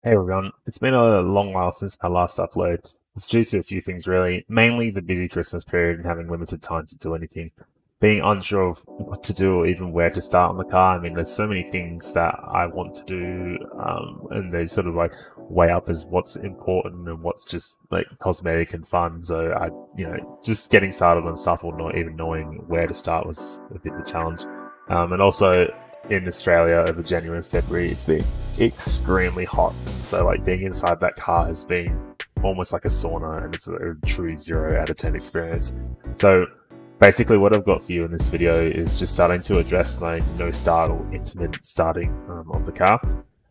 Hey everyone, it's been a long while since my last upload. It's due to a few things really, mainly the busy Christmas period and having limited time to do anything. Being unsure of what to do or even where to start on the car. I mean, there's so many things that I want to do, and they sort of like weigh up as what's important and what's just like cosmetic and fun. So just getting started on stuff or not even knowing where to start was a bit of a challenge. And also in Australia over January and February, it's been extremely hot. So like being inside that car has been almost like a sauna, and it's a true 0 out of 10 experience. So basically what I've got for you in this video is just starting to address my no start or intermittent starting of the car.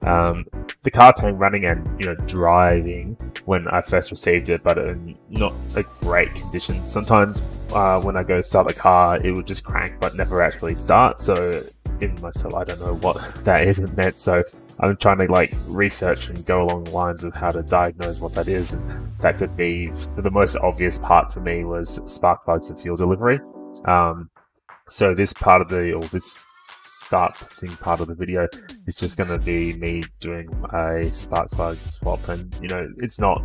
The car came running and driving when I first received it, but in not a great condition. Sometimes when I go to start the car, it would just crank but never actually start. So in myself, I don't know what that even meant. So I'm trying to like research and go along the lines of how to diagnose what that is. And that could be, the most obvious part for me was spark plugs and fuel delivery. So this part of this starting part of the video is just going to be me doing a spark plug swap, and it's not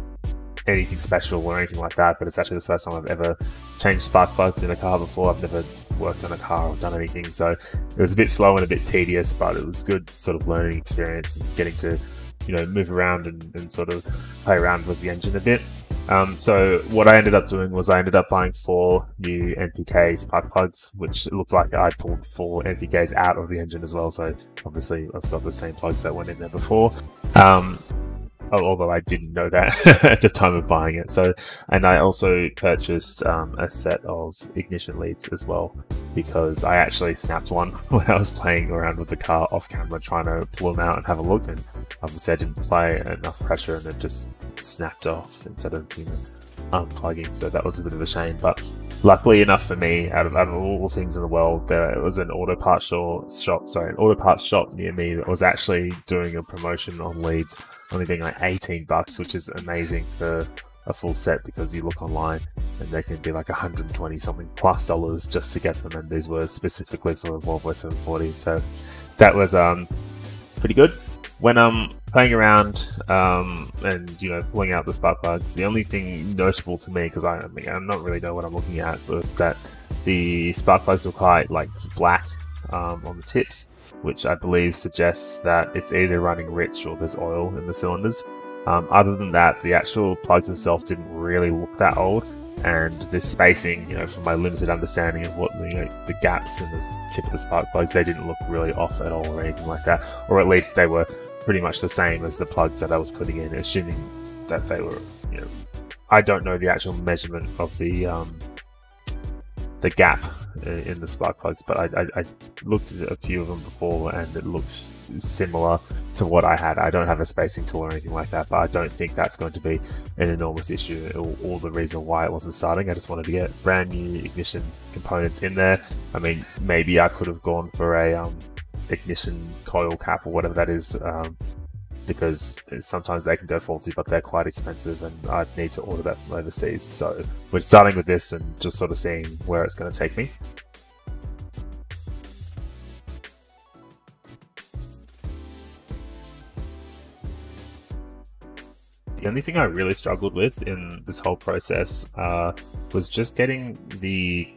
anything special or anything like that, but it's actually the first time I've ever changed spark plugs in a car before. I've never worked on a car or done anything, so it was a bit slow and a bit tedious, but it was good sort of learning experience and getting to move around and sort of play around with the engine a bit. So what I ended up doing was I ended up buying 4 new NPK spark plugs, which it looks like I pulled 4 NPKs out of the engine as well, so obviously I've got the same plugs that went in there before. Although I didn't know that at the time of buying it. And I also purchased a set of ignition leads as well, because I actually snapped one when I was playing around with the car off camera, trying to pull them out and have a look, and obviously I didn't apply enough pressure and it just snapped off instead of unplugging. So that was a bit of a shame, but luckily enough for me, out of all things in the world, there was an auto parts shop near me that was actually doing a promotion on leads, only being like $18, which is amazing for a full set, because you look online and they can be like 120 something plus dollars just to get them, and these were specifically for a Volvo 740. So that was pretty good. When I'm playing around and pulling out the spark plugs, the only thing notable to me, because I'm not really know what I'm looking at, was that the spark plugs were quite like black on the tips, which I believe suggests that it's either running rich or there's oil in the cylinders. Other than that, the actual plugs themselves didn't really look that old, and this spacing, from my limited understanding of what the gaps in the tip of the spark plugs, they didn't look really off at all or anything like that, or at least they were pretty much the same as the plugs that I was putting in, assuming that they were, I don't know the actual measurement of the gap in the spark plugs, but I looked at a few of them before and it looks similar to what I had. I don't have a spacing tool or anything like that, but I don't think that's going to be an enormous issue or the reason why it wasn't starting. I just wanted to get brand new ignition components in there. I mean, maybe I could have gone for a ignition coil cap or whatever that is, because sometimes they can go faulty, but they're quite expensive and I'd need to order that from overseas. So we're starting with this and just sort of seeing where it's going to take me. The only thing I really struggled with in this whole process was just getting the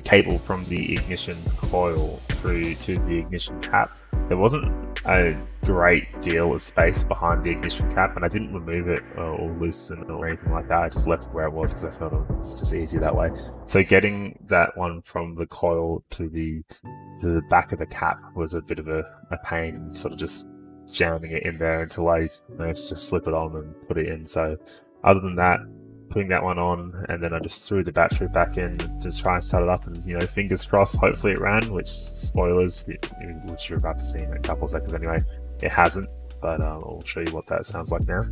cable from the ignition coil through to the ignition cap. There wasn't a great deal of space behind the ignition cap, and I didn't remove it or loosen it or anything like that. I just left it where it was because I felt it was just easier that way. So getting that one from the coil to the back of the cap was a bit of a pain, sort of just jamming it in there until I managed to just slip it on and put it in. So other than that, putting that one on, and then I just threw the battery back in to try and start it up, and fingers crossed, hopefully it ran, which, spoilers, which you're about to see in a couple of seconds anyway, it hasn't, but I'll show you what that sounds like now.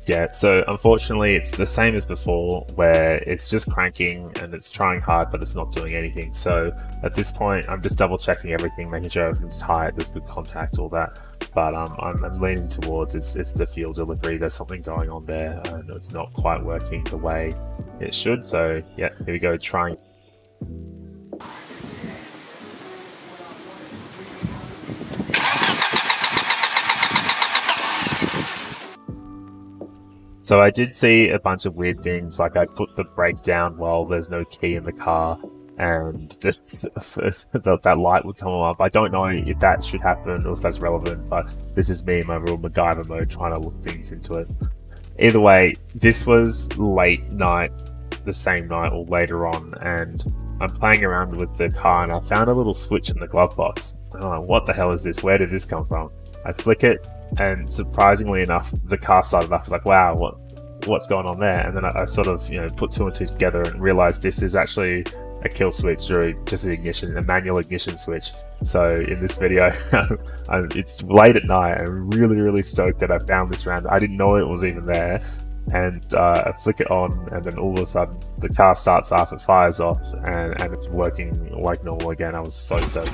Yeah, so unfortunately it's the same as before, where it's just cranking and it's trying hard but it's not doing anything. So at this point I'm just double checking everything, making sure everything's tight, there's good contact, all that. But I'm leaning towards it's the fuel delivery. There's something going on there and it's not quite working the way it should. So yeah, here we go, trying. So I did see a bunch of weird things, like I put the brake down while there's no key in the car, and that light would come up. I don't know if that should happen or if that's relevant, but this is me in my real MacGyver mode trying to look things into it. Either way, this was late night, the same night or later on, and I'm playing around with the car and I found a little switch in the glove box. Oh, what the hell is this? Where did this come from? I flick it, and surprisingly enough, the car started up. I was like, wow, what's going on there? And then I sort of, put two and two together and realized this is actually a kill switch, or just an ignition, a manual ignition switch. So in this video, it's late at night. I'm really stoked that I found this round. I didn't know it was even there. And I flick it on, and then all of a sudden the car starts off, it fires off, and it's working like normal again. I was so stoked.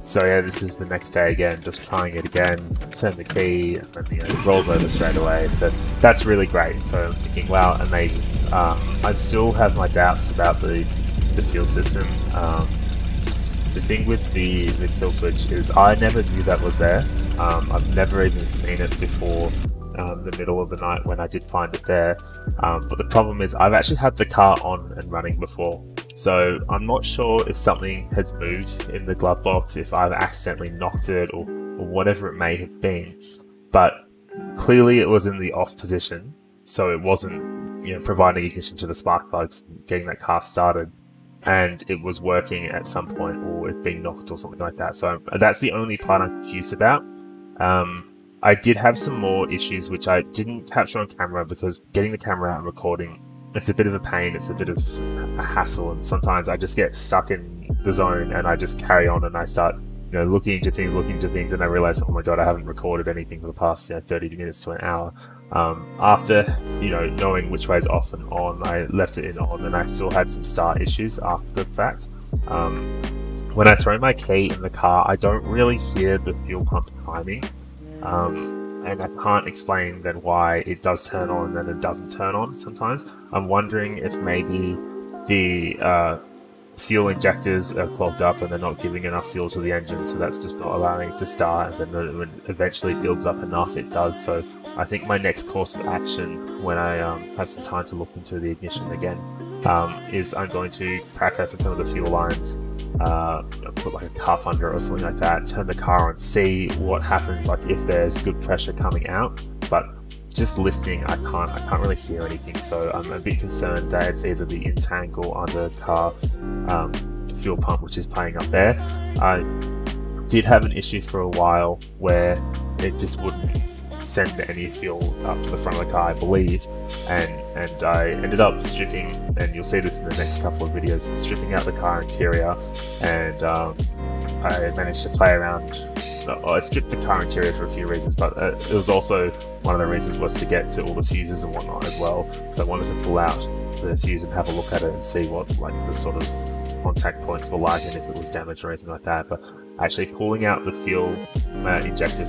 So yeah, this is the next day again, just trying it again, turn the key, and then it rolls over straight away. So that's really great. So I'm thinking, wow, amazing. I still have my doubts about the fuel system. The thing with the kill switch is I never knew that was there. I've never even seen it before the middle of the night when I did find it there. But the problem is I've actually had the car on and running before. So I'm not sure if something has moved in the glove box, if I've accidentally knocked it or whatever it may have been. But clearly it was in the off position, so it wasn't providing ignition to the spark plugs, getting that car started. And it was working at some point, or it being knocked or something like that. So that's the only part I'm confused about. I did have some more issues which I didn't capture on camera, because getting the camera out and recording, it's a bit of a pain, it's a bit of a hassle, and sometimes I just get stuck in the zone and I just carry on and I start looking into things, and I realize, oh my god, I haven't recorded anything for the past 30 minutes to an hour. After knowing which way is off and on, I left it in on, and I still had some start issues after the fact. When I throw my key in the car, I don't really hear the fuel pump timing, and I can't explain then why it does turn on and then it doesn't turn on sometimes. I'm wondering if maybe the fuel injectors are clogged up and they're not giving enough fuel to the engine, so that's just not allowing it to start, and then when it eventually builds up enough, it does. So I think my next course of action, when I have some time to look into the ignition again, is I'm going to crack open some of the fuel lines, put like a cup under it or something like that, turn the car on, see what happens, like if there's good pressure coming out. But just listening, I can't really hear anything, so I'm a bit concerned that it's either the in-tank or under-car fuel pump which is playing up there. I did have an issue for a while where it just wouldn't send any fuel up to the front of the car, I believe, and I ended up stripping, and you'll see this in the next couple of videos, stripping out the car interior, and I managed to play around. I stripped the car interior for a few reasons, but it was also one of the reasons was to get to all the fuses and whatnot as well, because I wanted to pull out the fuse and have a look at it and see what the sort of contact points were like and if it was damaged or anything like that. But actually pulling out the fuel injector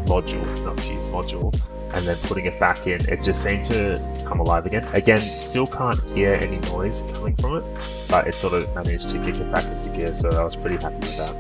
module, and then putting it back in, it just seemed to come alive again. Again, still can't hear any noise coming from it, but it sort of managed to kick it back into gear, so I was pretty happy with that.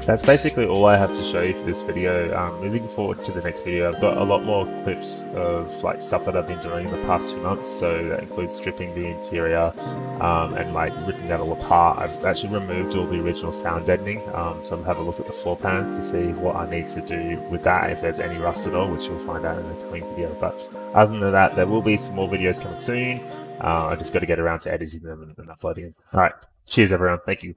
That's basically all I have to show you for this video. Moving forward to the next video, I've got a lot more clips of stuff that I've been doing in the past 2 months. So that includes stripping the interior and ripping that all apart. I've actually removed all the original sound deadening, so I'll have a look at the floor pans to see what I need to do with that, if there's any rust at all, which you'll find out in the coming video. But other than that, there will be some more videos coming soon. I just got to get around to editing them and uploading them. Alright, cheers everyone, thank you.